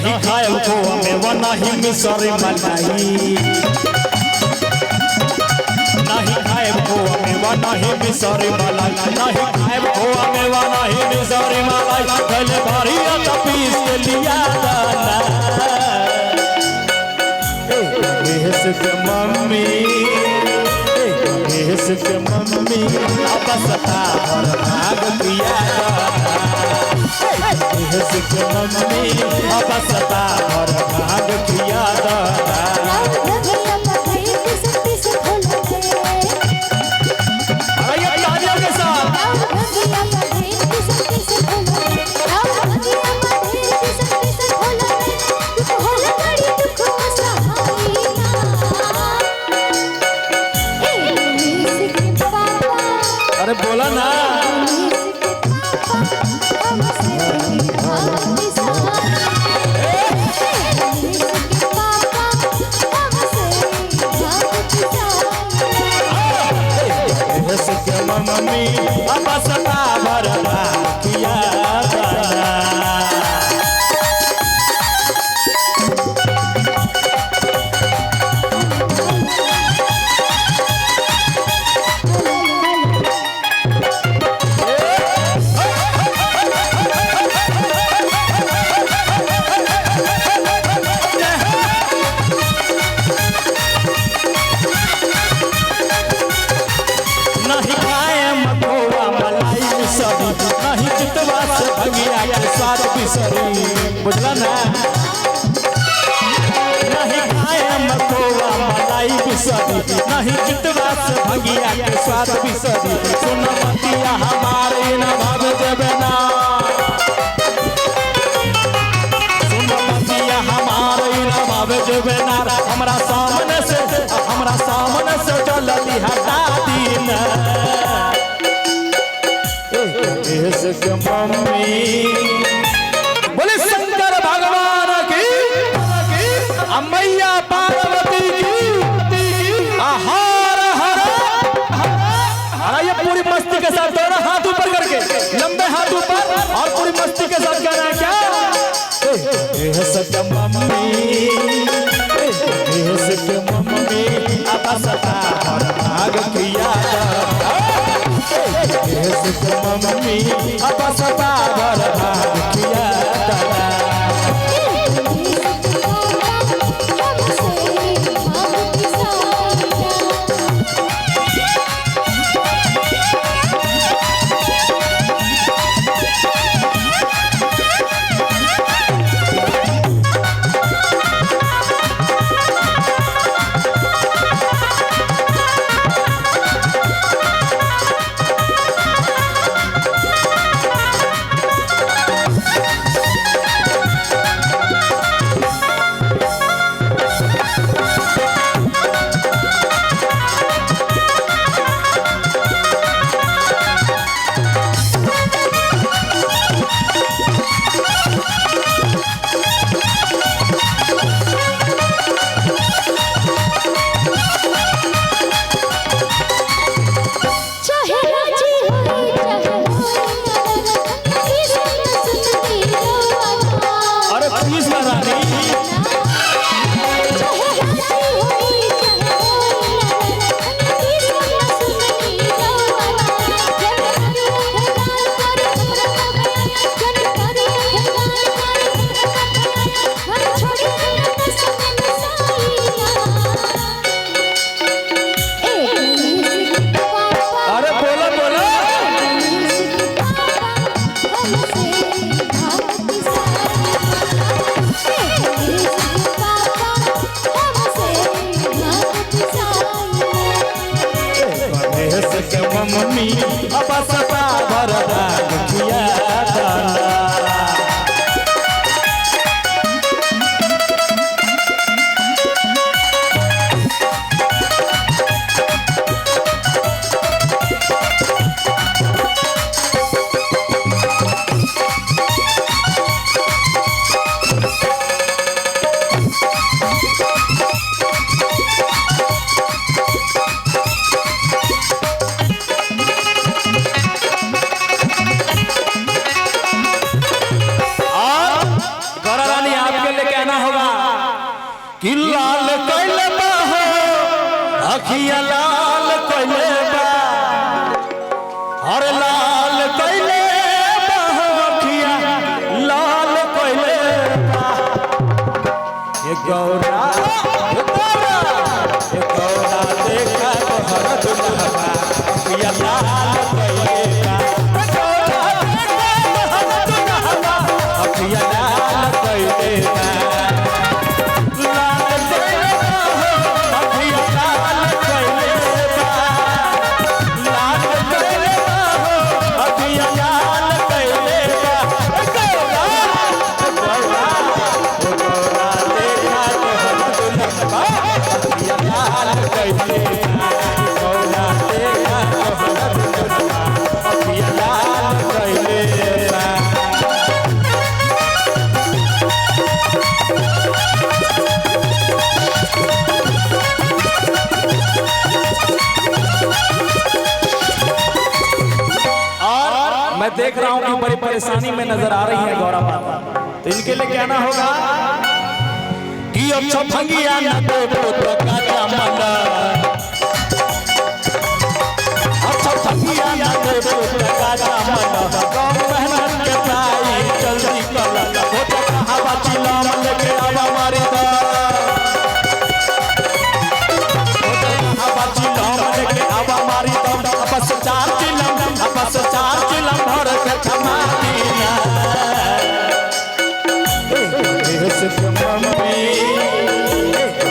नहीं खाए खोआ मेवा नहीं मिसरी मलाई नहीं खाए खोआ मेवा नहीं मिसरी मलाई नहीं खाए खोआ मेवा नहीं मिसरी मलाई पहले भारिया तपीस के लिया दाना के मम्मी के मम्मी अब सता और भाग पिया के मम्मी अब सता और भाग पिया के साथ अरे बोला ना मम्मी अब सता भर किया नहीं चितवा से भंगिया के स्वाद बिसरी बुझला ना नहीं खाए मकोवा मलाई बिसरी नहीं चितवा से भंगिया के स्वाद बिसरी सुन मतिया हमारे न भाव देवे ना सुन मतिया हमारे न भाव देवे ना हमरा सामने से चलती हटा दीना के मम्मी बोले शंकर भगवान की मैया पार्वती की हर हर ये पूरी मस्ती के साथ दोनों हाथ ऊपर करके लंबे हाथ ऊपर और पूरी मस्ती के साथ कहना है क्या सत्य मम्मी के मम्मी अब सता और भाग किया मम्मी अब सता भर भाग किया कि लाल कैले बा हो अखिया लाल कैले बा अरे लाल कैले बा हो अखिया लाल कैले बा ये गौरा देखा तो हर दुल्हा अखिया लाल कैले बा अखिया लाल कैले बा मैं देख रहा हूं कि बड़ी परेशानी में नजर आ रही है गौरा माता, तो इनके लिए कहना होगा कि अच्छा भंगिया न देवो तो काचा मन, अच्छा भंगिया न देवो तो काचा मन, कम मेहनत के ताई जल्दी कर हो तो हवा चिलम लेके आवा मारी दा, हो तो हवा चिलम लेके आवा मारी दा, बस चार चिलम बस चार चिलम भर के थमातीना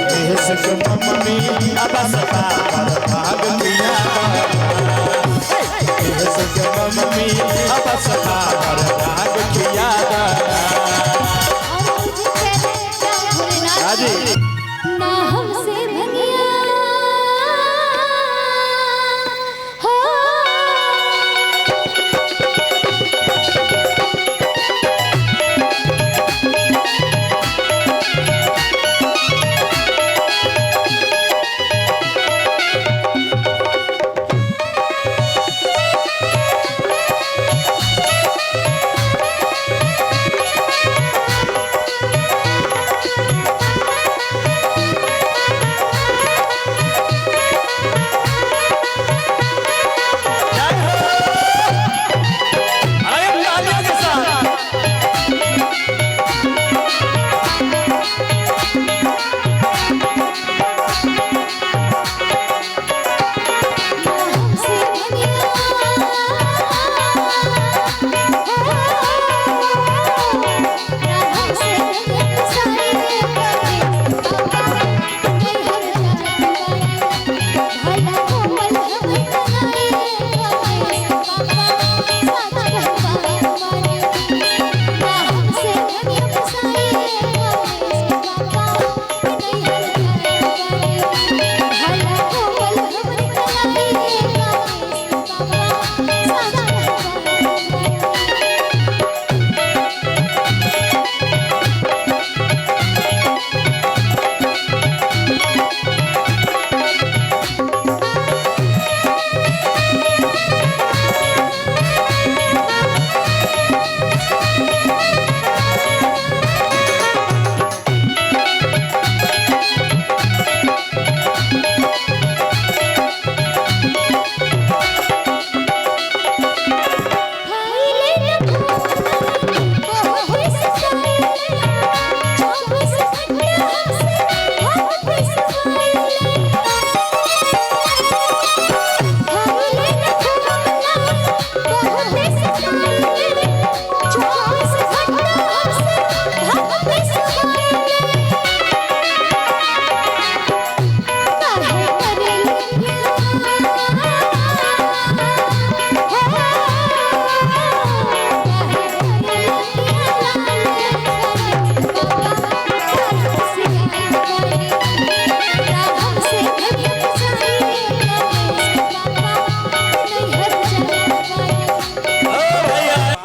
मम्मी अब सता भाग पिया मम्मी अब सता भाग पिया जी ना हमसे भंगिया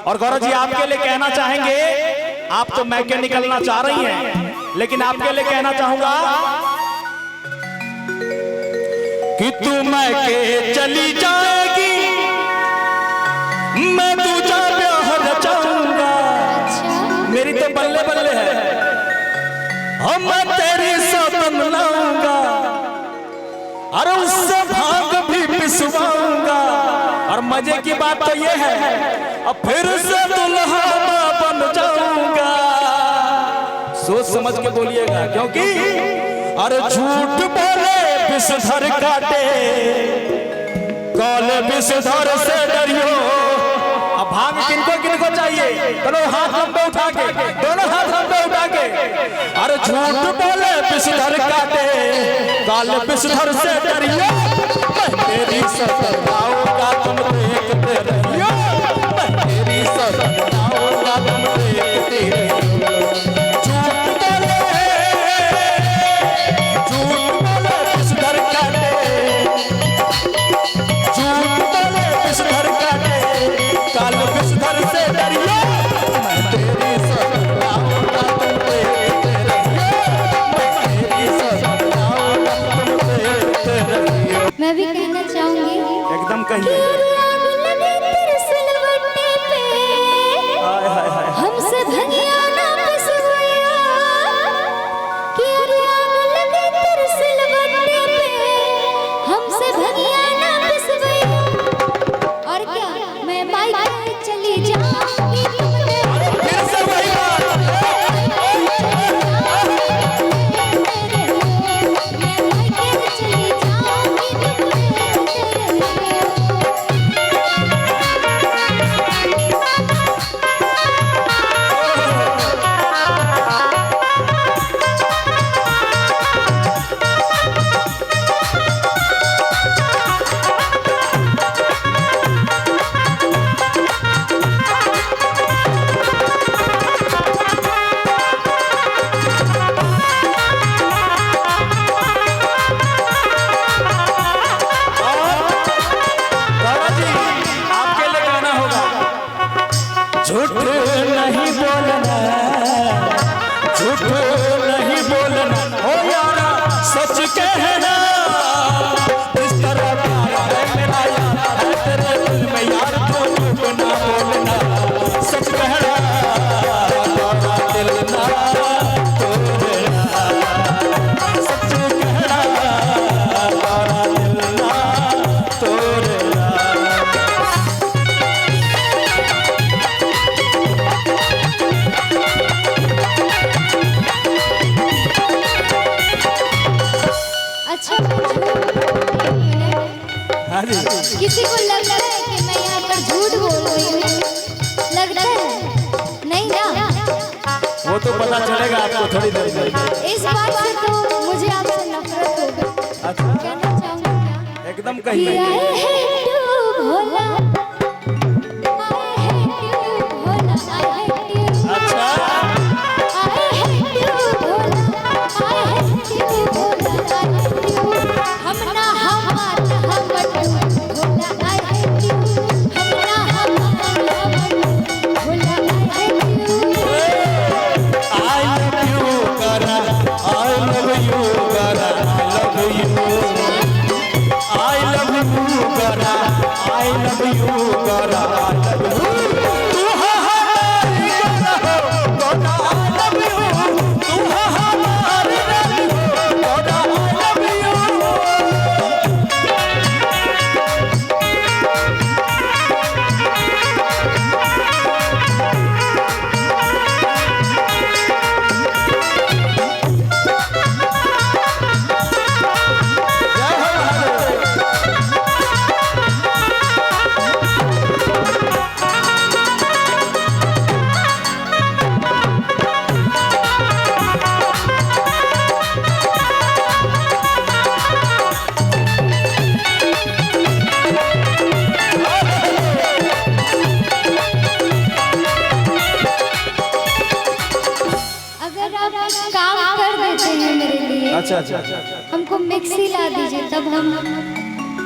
और गौरव जी आपके लिए कहना चाहेंगे, आप तो मैके निकलना चाह रही हैं, लेकिन आपके लिए कहना चाहूंगा कि तू मैके चली जाएगी मैं तुझा ब्याह रचाऊंगा, मेरी तो बल्ले बल्ले है। हम तेरी सौतन लाऊंगा, अरे उससे भांग भी पिसवाऊंगा। और मजे की बात तो ये है, अब फिर से दुल्हा बन जाऊंगा। सोच समझ के बोलिएगा, क्योंकि अरे झूठ बोले विषधर काटे, कौले विषधर से डरियो। अब भांग किनको किनको चाहिए? दोनों हाथ लंबे उठा के, दोनों हाथ लंबे उठा के। अरे झूठ बोले विषधर काटे, कौले विषधर से डरियो। मैं तेरी सौतन लाऊंगा, तुम देखते रहियो। मैं तेरी सौतन लाऊंगा, तुम देखते रहियो। मैं भी कहना चाहूंगी, एकदम कहिए। हमसे भंगिया ना पिसवाया, कि अरे आग लगे तेरे सिलवट्टे पे, हमसे भंगिया ना पिसवाया। और क्या मैं बाइक पे चली जाऊंगी, फिर से वही बात। झूठ नहीं बोलना, झूठ नहीं बोलना, हो यारा सच कहना। इस तरह प्यार है मेरा यार, है तेरे दिल में यार, तो झूठ ना बोलना। सच कहना, तोरा दिल ना तोड़ना। सच कहना, तोरा दिल ना तोड़ना। अच्छा किसी को लगता है कि मैं यहाँ पर झूठ बोल रही हूँ? लगता है नहीं ना? वो तो पता चलेगा आपको थोड़ी देर में। इस बात से तो मुझे आपसे नफरत हो गई। अच्छा, कहना चाहूँगी क्या? एकदम कहिए। अच्छा अच्छा हमको मिक्सी ला दीजिए, तब हम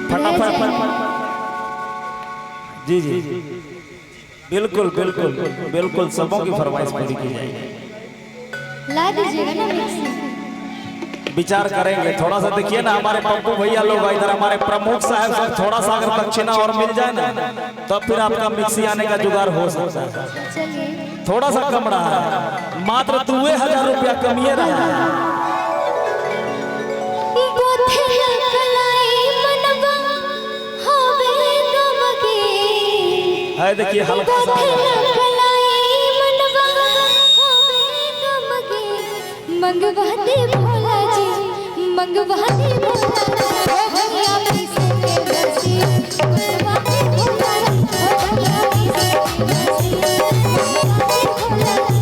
फटाफट। जी जी बिल्कुल बिल्कुल बिल्कुल, सबों की फरमाइश पूरी की जाएगी। ला दीजिएगा ना मिक्सी। विचार करेंगे, थोड़ा सा देखिए ना, हमारे पप्पू भैया लोग इधर, हमारे प्रमुख साहब सब, थोड़ा सा अगर दक्षिणा और मिल जाए ना, तब फिर आपका मिक्सी आने का जुगाड़ हो सकता है। चलिए थोड़ा सा कम रहा, मात्र 2000 रुपया कमिए रहा। है देखिए हल्का सा मंगवाते भोला जी, मंगवाते भोला भैया पैसे के बरसी, मंगवाते भोला भैया पैसे के बरसी, मंगवाते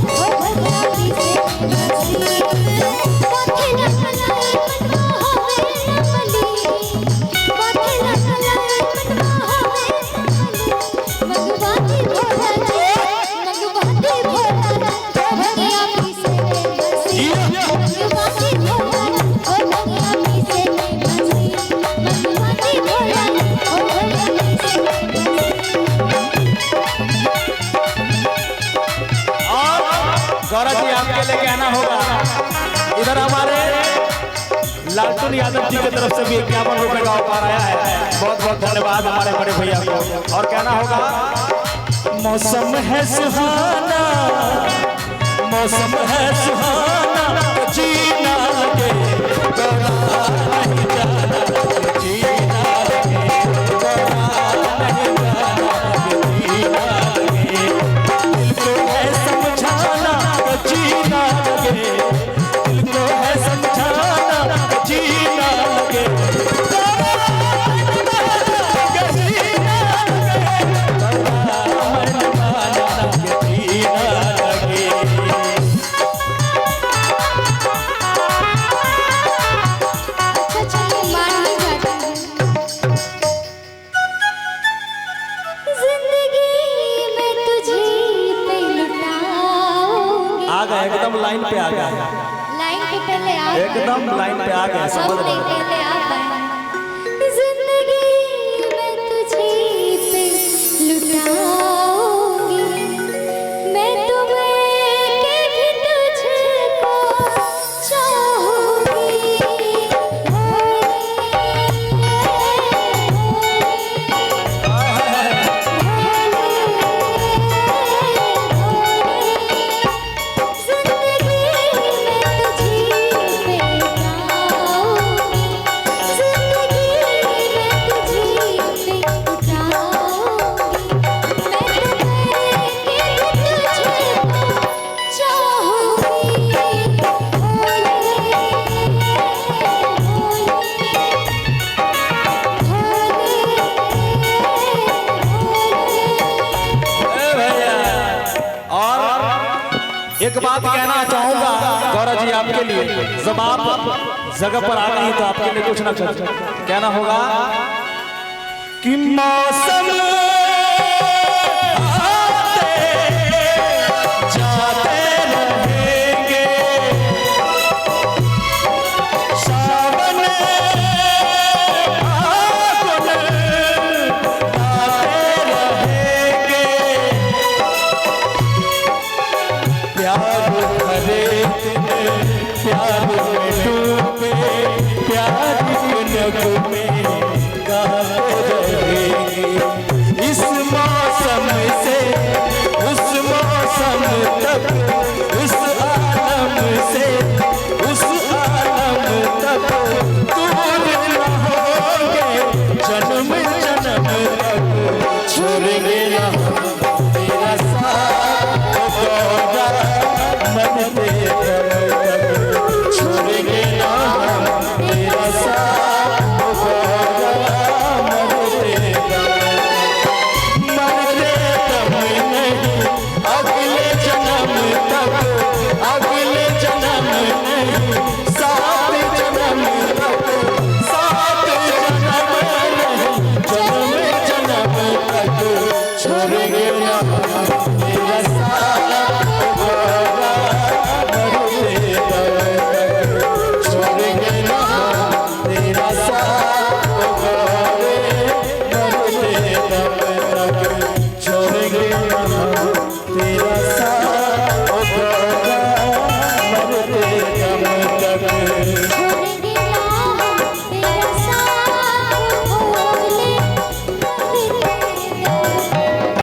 भोला भैया पैसे के बरसी। माथे न खलाई मनवा होवे नमली, माथे न खलाई मनवा होवे नमली, मंगवाते भोला जी, मंगवाते भोला भैया पैसे के बरसी। मंगवाते भोला भैया पैसे के बरसी, मंगवाते भोला भैया पैसे के बरसी। और गौरव जी आपके लिए कहना होगा, इधर हमारे लालटू यादव जी की तरफ से भी 51 रुपए का उपहार आया है। बहुत बहुत धन्यवाद हमारे बड़े भैया को। और कहना होगा, मौसम है सुहाना, मौसम है सुहाना, जीना लगे गौरा नहीं जाना, जीना लगे गौरा नहीं जाना, जीना लगे दिल को है समझाना, जीना लगे दिल को है समझाना, जीना लगे गौरा जीना लगे गौरा मन माना, जीना लगे। अच्छा चलिए मान ही जाते हैं। जिंदगी में तुझे पे लुटाऊंगी। आ गए एकदम लाइन पे आ गए, लाइन पे पहले आ गए। एकदम लाइन पे आ गए, समझ हम नहीं रहे पहले आ पाए। जिंदगी में तुझे पे लुटाऊंगी, मैं तुम्हें के भी तुझको चाहूंगी। एक बात कहना चाहूंगा गौरव जी आपके लिए, जब आप जगह पर आ गई तो आपके लिए कुछ ना कुछ कहना होगा कि मौसम आते जाते रहेंगे, सावन फागुन आते रहेंगे, प्यार भरे दिन प्यार में डूबे, प्यार के नगमे गाते रहेंगे। इस मौसम से उस मौसम तक, उस आलम से उस आलम तक दूर न होंगे, जन्म जन्म तक छोड़ेंगे न तेरा साथ गौरा मन पे